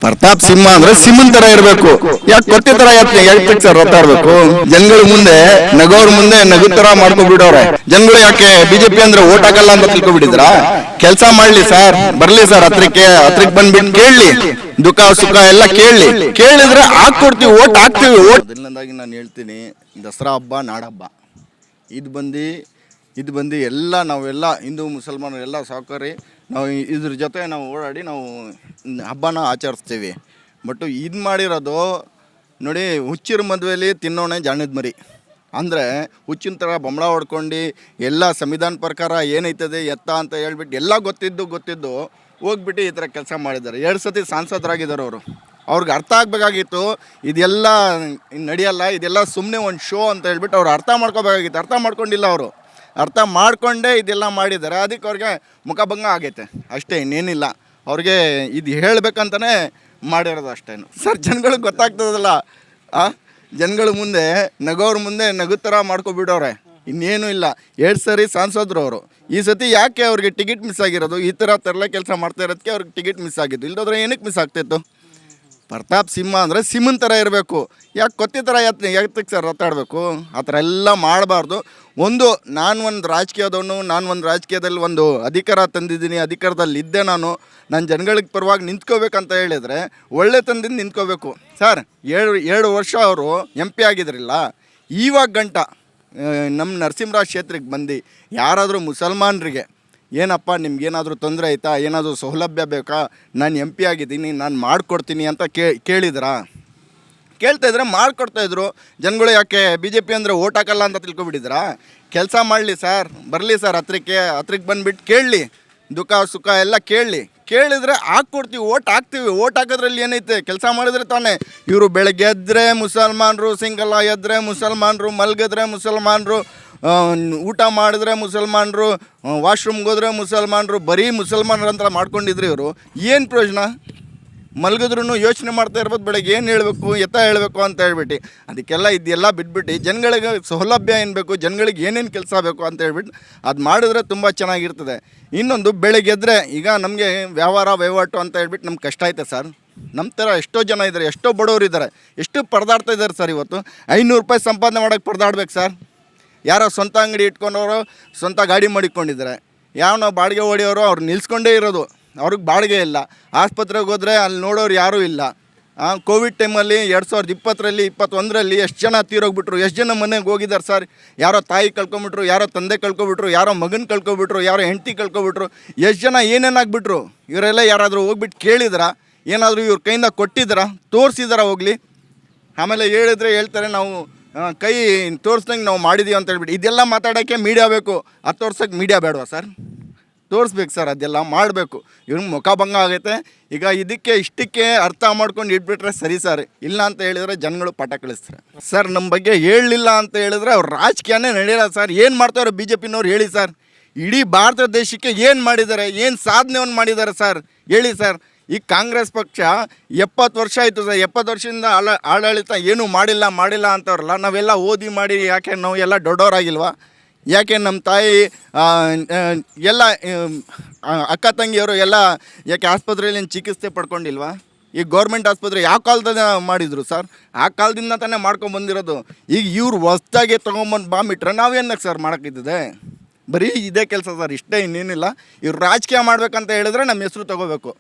ಪ್ರತಾಪ್ ಸಿಂಹ ಅಂದ್ರೆ ಸಿಂಹನ್ ತರ ಇರ್ಬೇಕು. ಯಾಕೆ ಕೊಟ್ಟಿ ತರ ಯಾಕೆ ಸರ್ ಒತ್ತಾಡ್ಬೇಕು? ಜನಗಳ ಮುಂದೆ ನಗೋರ್ ಮುಂದೆ ನಗು ತರ ಮಾಡ್ಕೊಬಿಡವ್ರೆ. ಜನಗಳು ಯಾಕೆ ಬಿಜೆಪಿ ಅಂದ್ರೆ ಓಟ್ ಹಾಕಲ್ಲ ಅಂತ ತಿಳ್ಕೊಬಿಟ್ಟಿದ್ರ? ಕೆಲಸ ಮಾಡ್ಲಿ ಸರ್, ಬರ್ಲಿ ಸರ್, ಹತ್ರಕ್ಕೆ ಬಂದ್ಬಿಟ್ಟು ಕೇಳಲಿ, ದುಃಖ ಸುಖ ಎಲ್ಲ ಕೇಳಿದ್ರೆ ಹಾಕೊಡ್ತೀವಿ, ಓಟ್ ಹಾಕ್ತಿವಿ. ಮೊದಲನೇದಾಗಿ ನಾನು ಹೇಳ್ತೀನಿ, ದಸರಾ ಹಬ್ಬ ನಾಡಹಬ್ಬ. ಇದು ಬಂದು ಎಲ್ಲ ನಾವೆಲ್ಲ ಹಿಂದೂ ಮುಸಲ್ಮಾನರು ಎಲ್ಲ ಸಹಕಾರಿ ನಾವು ಇದ್ರ ಜೊತೆ ನಾವು ಓಡಾಡಿ ನಾವು ಹಬ್ಬನ ಆಚರಿಸ್ತೀವಿ. ಬಟ್ ಇದು ಮಾಡಿರೋದು ನೋಡಿ, ಹುಚ್ಚಿರ ಮದುವೆಯಲ್ಲಿ ತಿನ್ನೋಣೆ ಜಾಣದ ಮರಿ ಅಂದರೆ ಹುಚ್ಚಿನ ಥರ ಬೊಂಬಳ ಹೊಡ್ಕೊಂಡು ಎಲ್ಲ ಸಂವಿಧಾನ ಪ್ರಕಾರ ಏನೈತದೆ ಎತ್ತ ಅಂತ ಹೇಳ್ಬಿಟ್ಟು ಎಲ್ಲ ಗೊತ್ತಿದ್ದು ಹೋಗ್ಬಿಟ್ಟು ಈ ಥರ ಕೆಲಸ ಮಾಡಿದ್ದಾರೆ. 2 ಸತಿ ಸಾಂಸದರಾಗಿದ್ದಾರೆ ಅವರು. ಅವ್ರಿಗೆ ಅರ್ಥ ಆಗಬೇಕಾಗಿತ್ತು ಇದೆಲ್ಲ ನಡೆಯಲ್ಲ, ಇದೆಲ್ಲ ಸುಮ್ಮನೆ ಒಂದು ಶೋ ಅಂತ ಹೇಳ್ಬಿಟ್ಟು ಅವ್ರು ಅರ್ಥ ಮಾಡ್ಕೋಬೇಕಾಗಿತ್ತು. ಅರ್ಥ ಮಾಡ್ಕೊಂಡಿಲ್ಲ ಅವರು. ಅರ್ಥ ಮಾಡಿಕೊಂಡೇ ಇದೆಲ್ಲ ಮಾಡಿದ್ದಾರೆ. ಅದಕ್ಕೆ ಅವ್ರಿಗೆ ಮುಖಭಂಗ ಆಗೈತೆ ಅಷ್ಟೇ, ಇನ್ನೇನಿಲ್ಲ. ಅವ್ರಿಗೆ ಇದು ಹೇಳಬೇಕಂತಲೇ ಮಾಡಿರೋದು ಅಷ್ಟೇನು ಸರ್. ಜನಗಳಿಗೆ ಗೊತ್ತಾಗ್ತದಲ್ಲ, ಜನಗಳ ಮುಂದೆ ನಗೋರ ಮುಂದೆ ನಗು ಥರ ಮಾಡ್ಕೊಬಿಡೋರೆ, ಇನ್ನೇನು ಇಲ್ಲ. 2 ಸರಿ ಸಾಂಸದರು ಅವರು. ಈ ಸತಿ ಯಾಕೆ ಅವ್ರಿಗೆ ಟಿಕೆಟ್ ಮಿಸ್ ಆಗಿರೋದು? ಈ ಥರ ತರಲೆ ಕೆಲಸ ಮಾಡ್ತಾ ಇರೋದಕ್ಕೆ ಅವ್ರಿಗೆ ಟಿಕೆಟ್ ಮಿಸ್ ಆಗಿದ್ದು. ಇಲ್ದಾದ್ರೆ ಏನಕ್ಕೆ ಮಿಸ್ ಆಗ್ತಿತ್ತು? ಪ್ರತಾಪ್ ಸಿಂಹ ಅಂದರೆ ಸಿಂಹನ ಥರ ಇರಬೇಕು. ಯಾಕೆ ಕೊತ್ತಿ ಥರ ಯಾತಕ್ಕೆ ಸರ್ ಒತ್ತಾಡಬೇಕು? ಆ ಥರ ಎಲ್ಲ ಮಾಡಬಾರ್ದು. ನಾನು ಒಂದು ರಾಜಕೀಯದವನು, ನಾನು ಒಂದು ರಾಜಕೀಯದಲ್ಲಿ ಒಂದು ಅಧಿಕಾರ ತಂದಿದ್ದೀನಿ, ಅಧಿಕಾರದಲ್ಲಿ ಇದ್ದೆ. ನಾನು ಜನಗಳಿಗೆ ಪರವಾಗಿ ನಿಂತ್ಕೋಬೇಕಂತ ಹೇಳಿದರೆ ಒಳ್ಳೆ ತಂದಿಂದ ನಿಂತ್ಕೋಬೇಕು ಸರ್. 2 ವರ್ಷ ಅವರು MP ಆಗಿದ್ರಿಲ್ಲ, ಇವಾಗ ಗಂಟ ನಮ್ಮ ನರಸಿಂಹರಾಜ ಕ್ಷೇತ್ರಕ್ಕೆ ಬಂದು ಯಾರಾದರೂ ಮುಸಲ್ಮಾನರಿಗೆ ಏನಪ್ಪ ನಿಮ್ಗೇನಾದರೂ ತೊಂದರೆ ಆಯಿತಾ, ಏನಾದರೂ ಸೌಲಭ್ಯ ಬೇಕಾ, ನಾನು MP ಆಗಿದ್ದೀನಿ, ನಾನು ಮಾಡಿಕೊಡ್ತೀನಿ ಅಂತ ಕೇಳ್ತಾಯಿದ್ರೆ ಮಾಡಿಕೊಡ್ತಾಯಿದ್ರು. ಜನಗಳು ಯಾಕೆ BJP ಅಂದರೆ ಓಟ್ ಹಾಕಲ್ಲ ಅಂತ ತಿಳ್ಕೊಬಿಟ್ಟಿದ್ರಾ? ಕೆಲಸ ಮಾಡಲಿ ಸರ್, ಬರಲಿ ಸರ್, ಹತ್ರಕ್ಕೆ ಬಂದುಬಿಟ್ಟು ಕೇಳಲಿ, ದುಃಖ ಸುಖ ಎಲ್ಲ ಕೇಳಿದ್ರೆ ಹಾಕ್ಕೊಡ್ತೀವಿ, ಓಟ್ ಹಾಕ್ತೀವಿ. ಓಟ್ ಹಾಕೋದ್ರಲ್ಲಿ ಏನೈತೆ? ಕೆಲಸ ಮಾಡಿದ್ರೆ ತಾನೇ. ಇವರು ಬೆಳಗ್ಗೆ ಎದ್ದರೆ ಮುಸಲ್ಮಾನರು, ಸಿಂಗಲ್ಲ ಎದ್ದರೆ ಮುಸಲ್ಮಾನರು, ಮಲಗಿದ್ರೆ ಮುಸಲ್ಮಾನರು, ಊಟ ಮಾಡಿದ್ರೆ ಮುಸಲ್ಮಾನರು, ವಾಶ್ರೂಮ್ಗೆ ಹೋದ್ರೆ ಮುಸಲ್ಮಾನರು, ಬರೀ ಮುಸಲ್ಮಾನರು ಅಂತ ಮಾಡ್ಕೊಂಡಿದ್ರು ಇವರು. ಏನು ಪ್ರಯೋಜನ? ಮಲಗಿದ್ರೂ ಯೋಚನೆ ಮಾಡ್ತಾ ಇರ್ಬೋದು, ಬೆಳಗ್ಗೆ ಏನು ಹೇಳಬೇಕು, ಹೇಳಬೇಕು ಅಂತ ಹೇಳ್ಬಿಟ್ಟು. ಅದಕ್ಕೆಲ್ಲ ಇದೆಲ್ಲ ಬಿಟ್ಬಿಟ್ಟು ಜನಗಳಿಗೆ ಸೌಲಭ್ಯ ಏನು ಬೇಕು, ಜನಗಳಿಗೆ ಏನೇನು ಕೆಲಸ ಬೇಕು ಅಂತ ಹೇಳ್ಬಿಟ್ಟು ಅದು ಮಾಡಿದ್ರೆ ತುಂಬ ಚೆನ್ನಾಗಿರ್ತದೆ. ಇನ್ನೊಂದು, ಬೆಳಗ್ಗೆ ಎದ್ದರೆ ಈಗ ನಮಗೆ ವಹಿವಾಟು ಅಂತ ಹೇಳ್ಬಿಟ್ಟು ನಮ್ಗೆ ಕಷ್ಟ ಐತೆ ಸರ್. ನಮ್ಮ ಥರ ಎಷ್ಟೋ ಜನ ಇದ್ದಾರೆ, ಎಷ್ಟೋ ಬಡವರು ಇದ್ದಾರೆ, ಎಷ್ಟು ಪರದಾಡ್ತಾ ಇದ್ದಾರೆ ಸರ್. ಇವತ್ತು 500 ರೂಪಾಯಿ ಸಂಪಾದನೆ ಮಾಡೋಕ್ಕೆ ಪರದಾಡ್ಬೇಕು ಸರ್. ಯಾರೋ ಸ್ವಂತ ಅಂಗಡಿ ಇಟ್ಕೊಂಡವರು, ಸ್ವಂತ ಗಾಡಿ ಮಾಡಿಕೊಂಡಿದ್ದಾರೆ. ನಾವು ಬಾಡಿಗೆ ಹೊಡೆಯೋರು ಅವ್ರು ನಿಲ್ಸ್ಕೊಂಡೇ ಇರೋದು, ಅವ್ರಿಗೆ ಬಾಡಿಗೆ ಇಲ್ಲ. ಆಸ್ಪತ್ರೆಗೆ ಹೋದರೆ ಅಲ್ಲಿ ನೋಡೋರು ಯಾರೂ ಇಲ್ಲ. ಕೋವಿಡ್ ಟೈಮಲ್ಲಿ 2020ರಲ್ಲಿ 2021ರಲ್ಲಿ ಎಷ್ಟು ಜನ ತೀರೋಗ್ಬಿಟ್ರು, ಎಷ್ಟು ಜನ ಮನೆಗೆ ಹೋಗಿದ್ದಾರೆ ಸರ್. ಯಾರೋ ತಾಯಿ ಕಳ್ಕೊಂಬಿಟ್ರು, ಯಾರೋ ತಂದೆ ಕಳ್ಕೊಬಿಟ್ರು, ಯಾರೋ ಮಗನ ಕಳ್ಕೊಬಿಟ್ರು, ಯಾರೋ ಹೆಂಡತಿ ಕಳ್ಕೊಬಿಟ್ರು, ಎಷ್ಟು ಜನ ಏನೇನಾಗ್ಬಿಟ್ರು. ಇವರೆಲ್ಲ ಯಾರಾದರೂ ಹೋಗ್ಬಿಟ್ಟು ಕೇಳಿದ್ರಾ? ಏನಾದರೂ ಇವ್ರ ಕೈಯಿಂದ ಕೊಟ್ಟಿದ್ದೀರಾ? ತೋರಿಸಿದಾರ ಹೋಗಲಿ? ಆಮೇಲೆ ಹೇಳ್ತಾರೆ ನಾವು ಕೈ ತೋರಿಸ್ದಂಗೆ ನಾವು ಮಾಡಿದ್ದೀವಿ ಅಂತ ಹೇಳ್ಬಿಟ್ಟು. ಇದೆಲ್ಲ ಮಾತಾಡೋಕ್ಕೆ ಮೀಡಿಯಾ ಬೇಕು. ಅದು ತೋರ್ಸೋಕ್ಕೆ ಮೀಡಿಯಾ ಬೇಡವಾ ಸರ್? ತೋರಿಸ್ಬೇಕು ಸರ್, ಅದೆಲ್ಲ ಮಾಡಬೇಕು. ಇವ್ರಿಗೆ ಮುಖಭಂಗ ಆಗೈತೆ. ಈಗ ಇಷ್ಟಕ್ಕೆ ಅರ್ಥ ಮಾಡ್ಕೊಂಡು ಇಟ್ಬಿಟ್ರೆ ಸರಿ ಸರ್. ಇಲ್ಲ ಅಂತ ಹೇಳಿದರೆ ಜನಗಳು ಪಾಠ ಕಳಿಸ್ತಾರೆ ಸರ್. ನಮ್ಮ ಬಗ್ಗೆ ಹೇಳಲಿಲ್ಲ ಅಂತ ಹೇಳಿದ್ರೆ ಅವ್ರು ರಾಜಕೀಯನೇ ನಡೆಯಲ್ಲ ಸರ್. ಏನು ಮಾಡ್ತಾರೋ BJPನವ್ರು ಹೇಳಿ ಸರ್. ಇಡೀ ಭಾರತ ದೇಶಕ್ಕೆ ಏನು ಮಾಡಿದ್ದಾರೆ, ಏನು ಸಾಧನೆಯನ್ನು ಮಾಡಿದ್ದಾರೆ ಸರ್ ಹೇಳಿ ಸರ್. ಈ ಕಾಂಗ್ರೆಸ್ ಪಕ್ಷ 70 ವರ್ಷ ಆಯಿತು ಸರ್. 70 ವರ್ಷದಿಂದ ಆಡಳಿತ ಏನೂ ಮಾಡಿಲ್ಲ ಅಂತವ್ರಲ್ಲ. ನಾವೆಲ್ಲ ಓದಿ ಮಾಡಿ ಯಾಕೆ ನಾವು ಎಲ್ಲ ದೊಡ್ಡವರಾಗಿಲ್ವಾ? ಯಾಕೆ ನಮ್ಮ ತಾಯಿ ಎಲ್ಲ ಅಕ್ಕ ತಂಗಿಯವರು ಎಲ್ಲ ಯಾಕೆ ಆಸ್ಪತ್ರೆಯಲ್ಲಿ ಚಿಕಿತ್ಸೆ ಪಡ್ಕೊಂಡಿಲ್ವಾ? ಈ ಗೌರ್ಮೆಂಟ್ ಆಸ್ಪತ್ರೆ ಯಾವ ಕಾಲದಿಂದ ಮಾಡಿದರು ಸರ್? ಆ ಕಾಲದಿಂದ ತಾನೇ ಮಾಡ್ಕೊಂಬಂದಿರೋದು. ಈಗ ಇವ್ರು ಹೊಸ್ದಾಗೆ ತೊಗೊಂಬಂದು ಬಾಂಬಿಟ್ರೆ ನಾವೇನಕ್ಕೆ ಸರ್ ಮಾಡೋಕ್ಕಿದ್ದದೆ? ಬರೀ ಇದೇ ಕೆಲಸ ಸರ್, ಇಷ್ಟೇ, ಇನ್ನೇನಿಲ್ಲ. ಇವ್ರು ರಾಜಕೀಯ ಮಾಡಬೇಕಂತ ಹೇಳಿದ್ರೆ ನಮ್ಮ ಹೆಸರು ತೊಗೋಬೇಕು.